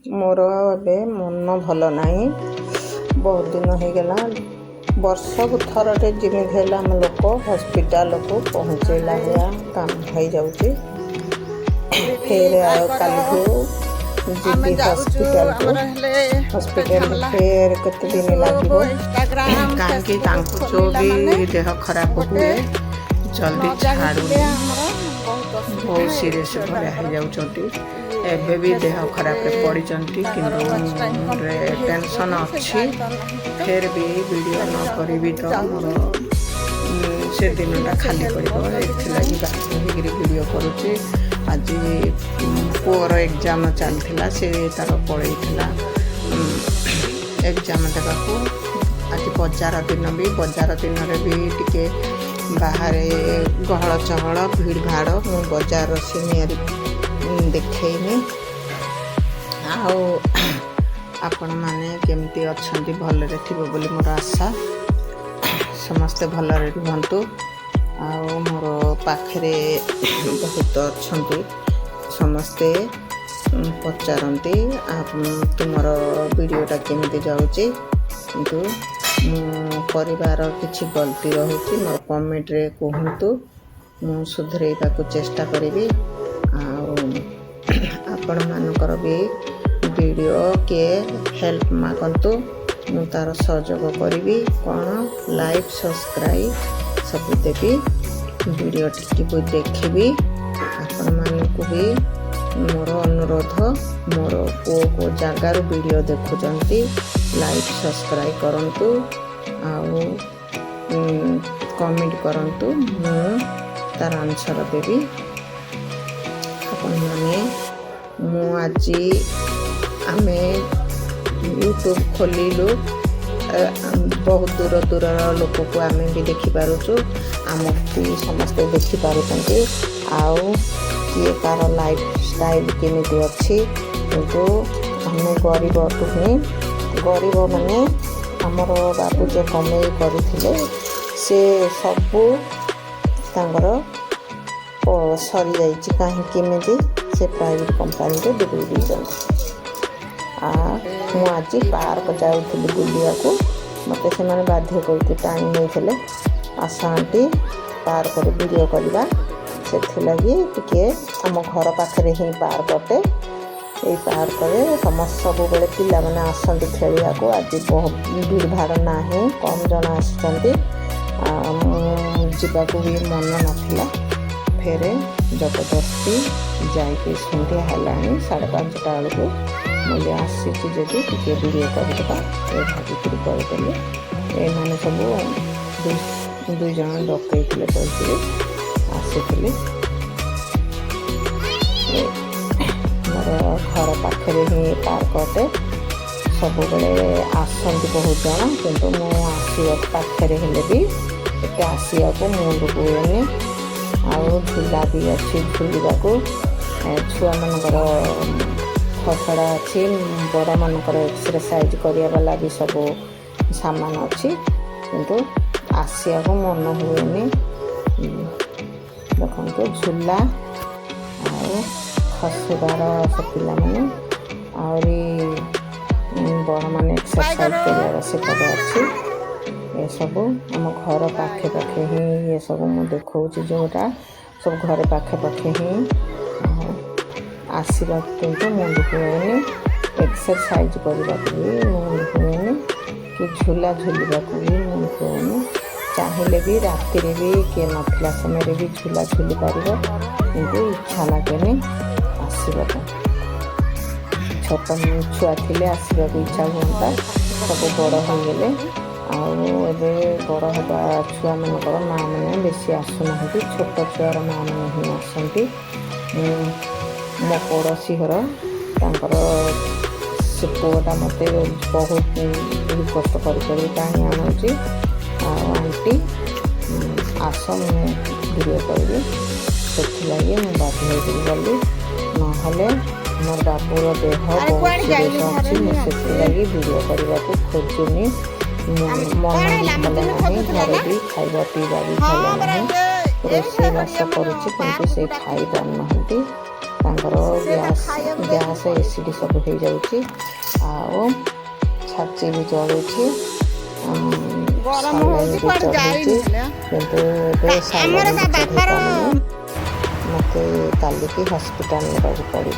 मोर ए मन भल नहीं बहुत दिन हो गला वर्ष को थरटे जिमित आम लोक हॉस्पिटल को पहुँचेला हुआ काम हो जाऊँगी फिर कल जी हॉस्पिटल को हॉस्पिटल फिर कत दिन लगे कहीं जो भी देह खराब हुए जल्दी छाड़ू बहुत सीरीयस भरिया हो जाऊँ एबे भी देह खराब पड़ी कि टेंशन अच्छी फिर भी वीडियो न करी तो मोर से दिनटा खाली पड़ी बाकी वीडियो करुच्ची आज पुअर एग्जाम चलता से तार पड़ेगा एग्जाम देवाक आज बजार दिन भी बजार दिन भी टिके बाहर गहल चहल भीड़ भाड़ मु बजार सीनियर देखनी आपण माने केमती अच्छी भलरे थी बोली मोर आशा समस्ते भलरे रुहतु आउ मोर पाखरे बहुत अच्छा समस्ते पचारती तुमर वीडियोटा केमती जाऊँगी किंतु मो परिवार किसी गलती रही मोर कमेंट रे कहतु मु सुधरेबा को चेष्टा करी आपण मानकर भी वीडियो के हेल्प मागंतु मु तार सहयोग करी कौन लाइक सब्सक्राइब सब देवी वीडियो टी देखी आपण मानक भी मोर अनुरोध मोर पो को जगार वीडियो देखुंट लाइक सब्सक्राइब करंतु आउ कमेंट करंतु मु तार आंसर देवी मैंने मु आज आम यूट्यूब खोलु बहुत दूर दूर लोक को आम भी देखिपुँ आम भी समस्ते देखिपुं आउ किए तार लाइफ स्टाइल केमी अच्छी किंतु आम गरीब ही गरीब माने आमर बाबू जो कमई करते से सबू तांगर सरी जाइए कहीं से प्राइवेट कंपनी रे बिगड़ी आज पार्क जाऊँगी बुलिया को मत से बाध्य करके टाणी नहीं आस आंटी पार्क रे वीडियो करवा से लगी टे आम घर पाखे ही पार्कटे ये पार्क रे समस्त सब बेले पिला माने आसती खेलिया को आज बहुत भीड़ भाड़ ना कम जन आसुँच जावाक भी मन नाला फेर जबरदस्ती जाके सन्ध्या है 5:30 बेलू मुझे आसी जदि टे वीडियो करदे भाविक करदेली ये सब दुई जन डकई कहते आसी मोर घर पाखे ही पार्क अटे सब बेले आसती बहुत जन किंतु मु आसवा पाखे भी एट आसवा को मुंड को हुए आउ झूला भी अच्छी झूलवा को छुआ मानकर खसड़ा अच्छी बड़ मानकर एक्सरसाइज करिया वाला भी सब सामान अच्छी किंतु आसिया को मन हुए देखो झूला आउ खसबार सब पिला माने आहरी बड़ मान एक्सरसाइज कर सेपट अच्छी ये सब आम घर पाखे पाखे ही ये सब मुझे देखा जोटा सब घर पाखे पाखे ही आसवा किंतु मुंड हुए एक्सरसाइज करने भी मुंड हुए कि झूला झूलवा भी मुंड हुए चाहिए भी राति भी किए ना समय भी झूला झूली पार कि इच्छा लगे आसवा छोट छुआ थे आसवा इच्छा हूँ सब बड़ हो गले आबे बड़ हवा छुआ मानकर माँ मैंने बेसी आसुना छोट छुआर माँ मैंने ही आसती मो पड़ोशी घर तांकर से पुआटा मत बहुत कष्ट कर आनुची आंटी आस मुझे वीडियो करी से लगे मुझे बाध्य गली ना मोर बाबूर देह बहुत सीरियस अच्छी मुझे लगी वीडियो करने को खोजुनी मन भल ना घर भी खाଇବା पीवा भी भल ना रोषे बास करुच्ची किंतु से खाई पार ना ତାଙ୍କର ଗ୍ୟାସ୍ ଏସିଡ୍ ସବୁ ହେଇଯାଉଛି ଆଉ ଛାତି ବି ଜଳୁଛି ସାଲାଇନ୍ ବି ଚଢ଼ୁଛି କିନ୍ତୁ ଏବେ ସାଲାଇନ୍ ଚଢ଼େଇ ପାରୁନି ମୋତେ କାଲିକି ହସ୍ପିଟାଲ ନେବାକୁ ପଡ଼ିବ।